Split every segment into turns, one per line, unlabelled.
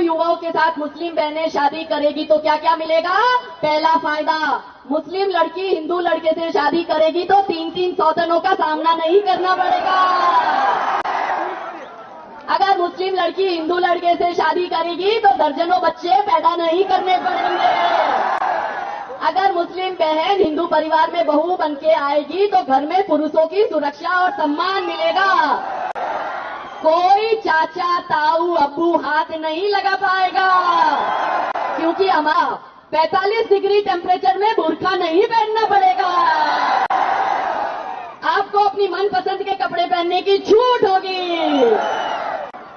युवाओं के साथ मुस्लिम बहनें शादी करेगी तो क्या क्या मिलेगा? पहला फायदा, मुस्लिम लड़की हिंदू लड़के से शादी करेगी तो 3-3 सौतनों का सामना नहीं करना पड़ेगा। अगर मुस्लिम लड़की हिंदू लड़के से शादी करेगी तो दर्जनों बच्चे पैदा नहीं करने पड़ेंगे। अगर मुस्लिम बहन हिंदू परिवार में बहू बन के आएगी तो घर में पुरुषों की सुरक्षा और सम्मान मिलेगा। कोई चाचा ताऊ अब्बू हाथ नहीं लगा पाएगा, क्योंकि हमारा 45 डिग्री टेम्परेचर में बुर्का नहीं पहनना पड़ेगा। आपको अपनी मनपसंद के कपड़े पहनने की छूट होगी।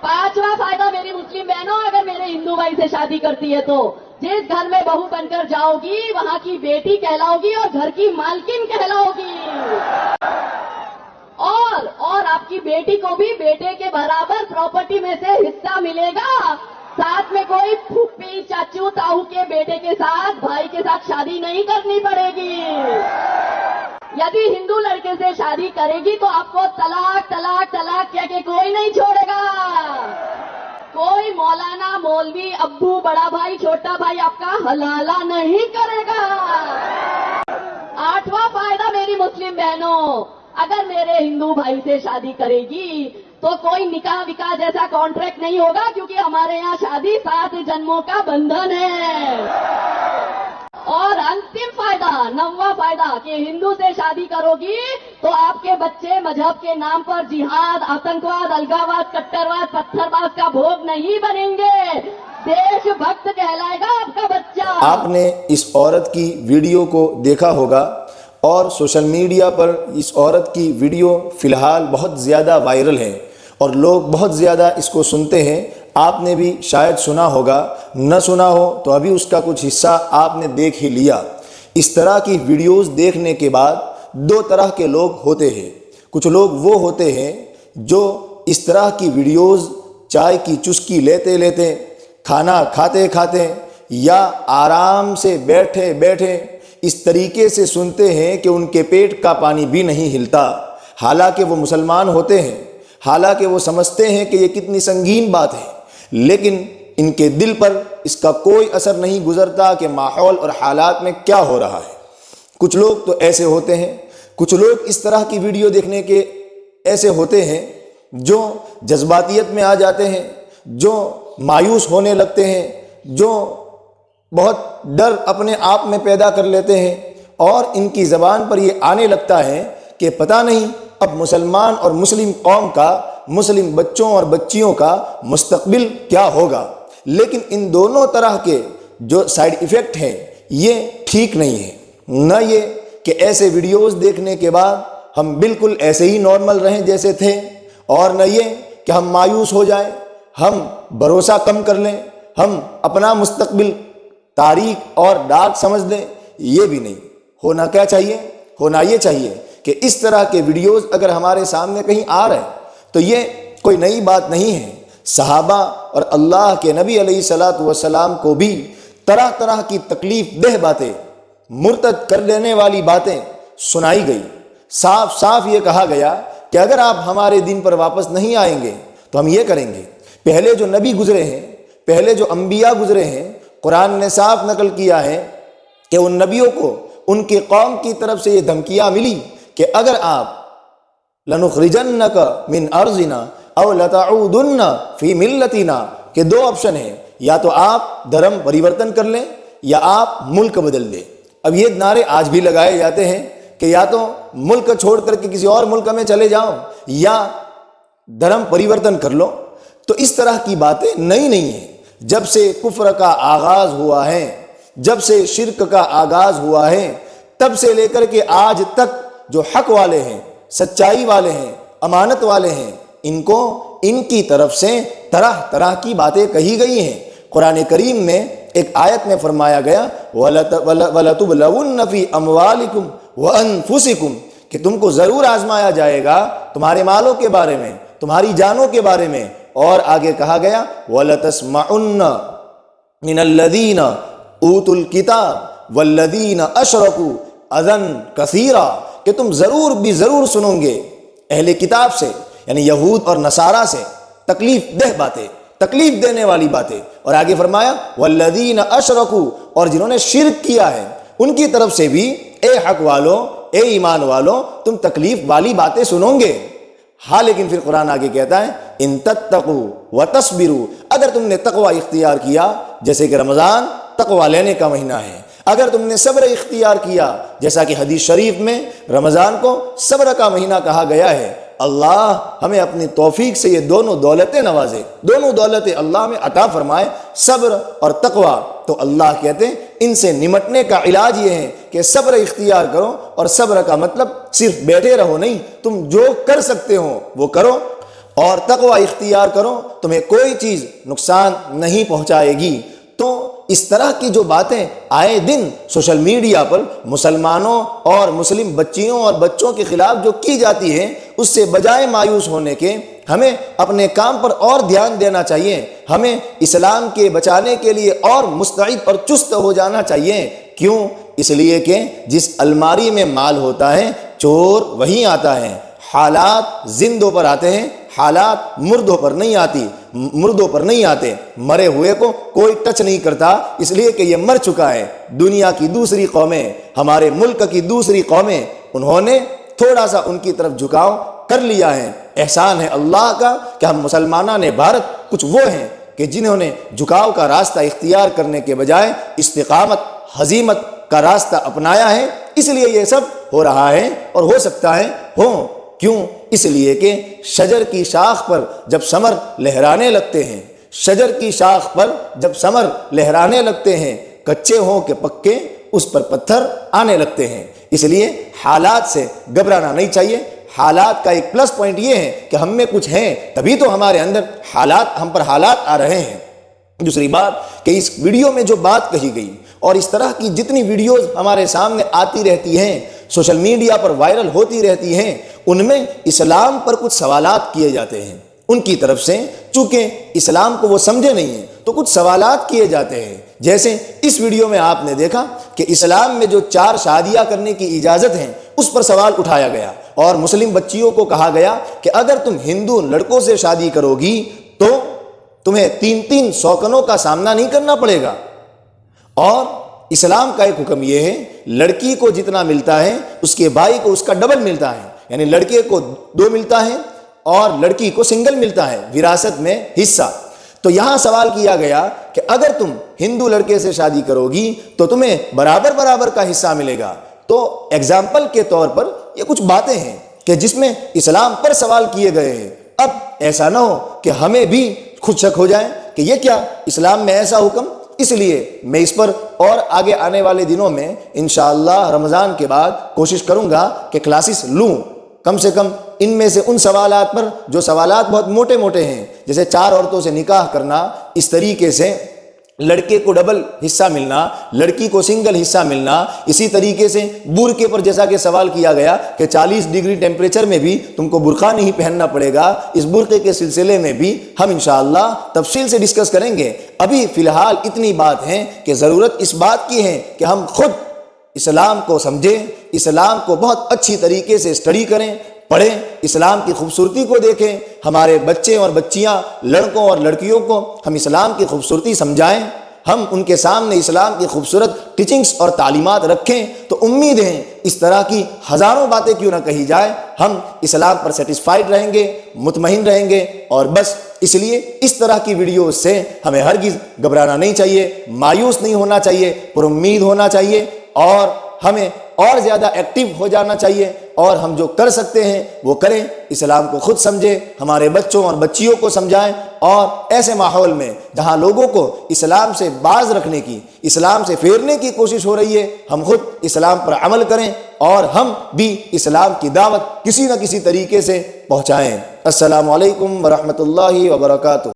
पांचवा फायदा मेरी मुस्लिम बहनों, अगर मेरे हिंदू भाई से शादी करती है तो जिस घर में बहू बनकर जाओगी वहां की बेटी कहलाओगी और घर की मालकिन कहलाओगी। और आपकी बेटी को भी बेटे के बराबर प्रॉपर्टी में से हिस्सा मिलेगा। साथ में कोई फूफी चाचू ताऊ के बेटे के साथ भाई के साथ शादी नहीं करनी पड़ेगी। यदि हिंदू लड़के से शादी करेगी तो आपको तलाक तलाक तलाक कह के कोई नहीं छोड़ेगा। कोई मौलाना मौलवी अब्बू बड़ा भाई छोटा भाई आपका हलाला नहीं करेगा। आठवां फायदा मेरी मुस्लिम बहनों, अगर मेरे हिंदू भाई से शादी करेगी तो कोई निकाह विकाह जैसा कॉन्ट्रैक्ट नहीं होगा, क्योंकि हमारे यहाँ शादी 7 जन्मों का बंधन है। और अंतिम फायदा, 9वां फायदा, कि हिंदू से शादी करोगी तो आपके बच्चे मजहब के नाम पर जिहाद, आतंकवाद, अलगावाद, कट्टरवाद, पत्थरबाज का भोग नहीं बनेंगे। देशभक्त कहलाएगा आपका बच्चा।
आपने इस औरत की वीडियो को देखा होगा और सोशल मीडिया पर इस औरत की वीडियो फ़िलहाल बहुत ज़्यादा वायरल है और लोग बहुत ज़्यादा इसको सुनते हैं। आपने भी शायद सुना होगा, न सुना हो तो अभी उसका कुछ हिस्सा आपने देख ही लिया। इस तरह की वीडियोस देखने के बाद 2 तरह के लोग होते हैं। कुछ लोग वो होते हैं जो इस तरह की वीडियोस चाय की चुस्की लेते लेते, खाना खाते खाते या आराम से बैठे बैठे इस तरीके से सुनते हैं कि उनके पेट का पानी भी नहीं हिलता। हालांकि वो मुसलमान होते हैं, हालांकि वो समझते हैं कि ये कितनी संगीन बात है, लेकिन इनके दिल पर इसका कोई असर नहीं गुजरता कि माहौल और हालात में क्या हो रहा है। कुछ लोग तो ऐसे होते हैं, कुछ लोग इस तरह की वीडियो देखने के ऐसे होते हैं जो जज्बातियत में आ जाते हैं, जो मायूस होने लगते हैं, जो बहुत डर अपने आप में पैदा कर लेते हैं और इनकी ज़बान पर ये आने लगता है कि पता नहीं अब मुसलमान और मुस्लिम कौम का, मुस्लिम बच्चों और बच्चियों का मुस्तकबिल क्या होगा। लेकिन इन दोनों तरह के जो साइड इफ़ेक्ट हैं ये ठीक नहीं है। न ये कि ऐसे वीडियोस देखने के बाद हम बिल्कुल ऐसे ही नॉर्मल रहें जैसे थे, और न ये कि हम मायूस हो जाएं, हम भरोसा कम कर लें, हम अपना मुस्तकबिल तारीख और डार्क समझ लें। ये भी नहीं होना। क्या चाहिए? होना ये चाहिए कि इस तरह के वीडियोस अगर हमारे सामने कहीं आ रहे हैं तो ये कोई नई बात नहीं है। सहाबा और अल्लाह के नबी अलैहिस्सलातु वस्सलाम को भी तरह तरह की तकलीफ देह बातें, मुर्तद कर देने वाली बातें सुनाई गई। साफ साफ ये कहा गया कि अगर आप हमारे दिन पर वापस नहीं आएंगे तो हम ये करेंगे। पहले जो नबी गुजरे हैं, पहले जो अंबिया गुजरे हैं, कुरान ने साफ नकल किया है कि उन नबियों को उनके कौम की तरफ से ये धमकियाँ मिली कि अगर आप लनुखरिजन्नका मिन अर्ज़िना औ लतऊदुन्ना फी मिल्लतिना, के 2 ऑप्शन हैं, या तो आप धर्म परिवर्तन कर लें या आप मुल्क बदल दें। अब ये नारे आज भी लगाए जाते हैं कि या तो मुल्क छोड़ करके किसी और मुल्क में चले जाओ या धर्म परिवर्तन कर लो। तो इस तरह की बातें नई नहीं है। जब से कुफ्र का आगाज़ हुआ है, जब से शिरक का आगाज़ हुआ है, तब से लेकर के आज तक जो हक वाले हैं, सच्चाई वाले हैं, अमानत वाले हैं, इनको इनकी तरफ से तरह तरह की बातें कही गई हैं। कुरान करीम में एक आयत में फरमाया गया वलतुबलवुन्न फी अमवालिकुम व अनफुसिकुम, कि तुमको ज़रूर आजमाया जाएगा तुम्हारे मालों के बारे में, तुम्हारी जानों के बारे में। और आगे कहा गया वलतस्मउन्न मिनल्लज़ीना ऊतुल किताब वल्लज़ीना अशरकू अज़न कसीरा, कि तुम ज़रूर भी ज़रूर सुनोगे अहले किताब से, यानी यहूद और नसारा से तकलीफ देह बातें, تکلیف دینے والی باتیں۔ اور آگے فرمایا والذین اشرکوا، اور جنہوں نے شرک کیا ہے ان کی طرف سے بھی اے حق والوں، اے ایمان والوں، تم تکلیف والی باتیں سنو گے۔ ہاں لیکن پھر قرآن آگے کہتا ہے ان تتقوا وتصبروا، اگر تم نے تقوی اختیار کیا، جیسے کہ رمضان تقوی لینے کا مہینہ ہے، اگر تم نے صبر اختیار کیا، جیسا کہ حدیث شریف میں رمضان کو صبر کا مہینہ کہا گیا ہے، اللہ ہمیں اپنی توفیق سے یہ دونوں دولتیں نوازے، دونوں دولتیں اللہ ہمیں عطا فرمائے، صبر اور تقوی۔ تو اللہ کہتے ہیں ان سے نمٹنے کا علاج یہ ہے کہ صبر اختیار کرو، اور صبر کا مطلب صرف بیٹھے رہو نہیں، تم جو کر سکتے ہو وہ کرو، اور تقوی اختیار کرو، تمہیں کوئی چیز نقصان نہیں پہنچائے گی۔ تو اس طرح کی جو باتیں آئے دن سوشل میڈیا پر مسلمانوں اور مسلم بچیوں اور بچوں کے خلاف جو کی جاتی ہیں، اس سے بجائے مایوس ہونے کے ہمیں اپنے کام پر اور دھیان دینا چاہیے، ہمیں اسلام کے بچانے کے لیے اور مستعد اور چست ہو جانا چاہیے۔ کیوں؟ اس لیے کہ جس الماری میں مال ہوتا ہے چور وہیں آتا ہے۔ حالات زندوں پر آتے ہیں، حالات مردوں پر نہیں آتے۔ مرے ہوئے کو کوئی ٹچ نہیں کرتا، اس لیے کہ یہ مر چکا ہے۔ دنیا کی دوسری قومیں، ہمارے ملک کی دوسری قومیں، انہوں نے تھوڑا سا ان کی طرف جھکاؤ کر لیا ہے۔ احسان ہے اللہ کا کہ ہم مسلمانوں نے بھارت کچھ وہ ہیں کہ جنہوں نے جھکاؤ کا راستہ اختیار کرنے کے بجائے استقامت، حزیمت کا راستہ اپنایا ہے، اس لیے یہ سب ہو رہا ہے اور ہو سکتا ہے ہو۔ کیوں؟ اس لیے کہ شجر کی شاخ پر جب ثمر لہرانے لگتے ہیں، شجر کی شاخ پر جب ثمر لہرانے لگتے ہیں، کچے ہوں کہ پکے، اس پر پتھر آنے لگتے ہیں۔ اس لیے حالات سے گھبرانا نہیں چاہیے۔ حالات کا ایک پلس پوائنٹ یہ ہے کہ ہم میں کچھ ہیں، تبھی تو ہمارے اندر حالات، ہم پر حالات آ رہے ہیں۔ دوسری بات کہ اس ویڈیو میں جو بات کہی گئی اور اس طرح کی جتنی ویڈیوز ہمارے سامنے آتی رہتی ہیں، سوشل میڈیا پر وائرل ہوتی رہتی ہیں، ان میں اسلام پر کچھ سوالات کیے جاتے ہیں ان کی طرف سے، چونکہ اسلام کو وہ سمجھے نہیں ہیں تو کچھ سوالات کیے جاتے ہیں۔ جیسے اس ویڈیو میں آپ نے دیکھا کہ اسلام میں جو 4 شادیاں کرنے کی اجازت ہے اس پر سوال اٹھایا گیا، اور مسلم بچیوں کو کہا گیا کہ اگر تم ہندو لڑکوں سے شادی کرو گی تو تمہیں 3 سوکنوں کا سامنا نہیں کرنا پڑے گا۔ اور اسلام کا ایک حکم یہ ہے لڑکی کو جتنا ملتا ہے اس کے بھائی کو اس کا ڈبل ملتا ہے، یعنی لڑکے کو 2 ملتا ہے اور لڑکی کو سنگل ملتا ہے وراثت میں حصہ۔ تو یہاں سوال کیا گیا کہ اگر تم ہندو لڑکے سے شادی کرو گی تو تمہیں برابر کا حصہ ملے گا۔ تو ایگزامپل کے طور پر یہ کچھ باتیں ہیں کہ جس میں اسلام پر سوال کیے گئے ہیں۔ اب ایسا نہ ہو کہ ہمیں بھی خود شک ہو جائے کہ یہ کیا اسلام میں ایسا حکم۔ اس لیے میں اس پر اور آگے آنے والے دنوں میں انشاءاللہ رمضان کے بعد کوشش کروں گا کہ کلاسز لوں، کم سے کم ان میں سے ان سوالات پر جو سوالات بہت موٹے موٹے ہیں، جیسے 4 عورتوں سے نکاح کرنا، اس طریقے سے لڑکے کو ڈبل حصہ ملنا، لڑکی کو سنگل حصہ ملنا، اسی طریقے سے برقعے پر جیسا کہ سوال کیا گیا کہ 40 ڈگری ٹیمپریچر میں بھی تم کو برقع نہیں پہننا پڑے گا، اس برقعے کے سلسلے میں بھی ہم انشاءاللہ تفصیل سے ڈسکس کریں گے۔ ابھی فی الحال اتنی بات ہے کہ ضرورت اس بات کی ہے کہ ہم خود اسلام کو سمجھیں، اسلام کو بہت اچھی طریقے سے اسٹڈی کریں، پڑھیں، اسلام کی خوبصورتی کو دیکھیں، ہمارے بچے اور بچیاں، لڑکوں اور لڑکیوں کو ہم اسلام کی خوبصورتی سمجھائیں، ہم ان کے سامنے اسلام کی خوبصورت ٹیچنگز اور تعلیمات رکھیں۔ تو امید ہے اس طرح کی ہزاروں باتیں کیوں نہ کہی جائے، ہم اسلام پر سیٹسفائیڈ رہیں گے، مطمئن رہیں گے، اور بس اس لیے اس طرح کی ویڈیوز سے ہمیں ہرگز گھبرانا نہیں چاہیے، مایوس نہیں ہونا چاہیے، پر امید ہونا چاہیے، اور ہمیں اور زیادہ ایکٹیو ہو جانا چاہیے، اور ہم جو کر سکتے ہیں وہ کریں، اسلام کو خود سمجھیں، ہمارے بچوں اور بچیوں کو سمجھائیں، اور ایسے ماحول میں جہاں لوگوں کو اسلام سے باز رکھنے کی، اسلام سے پھیرنے کی کوشش ہو رہی ہے، ہم خود اسلام پر عمل کریں اور ہم بھی اسلام کی دعوت کسی نہ کسی طریقے سے پہنچائیں۔ السلام علیکم ورحمۃ اللہ وبرکاتہ۔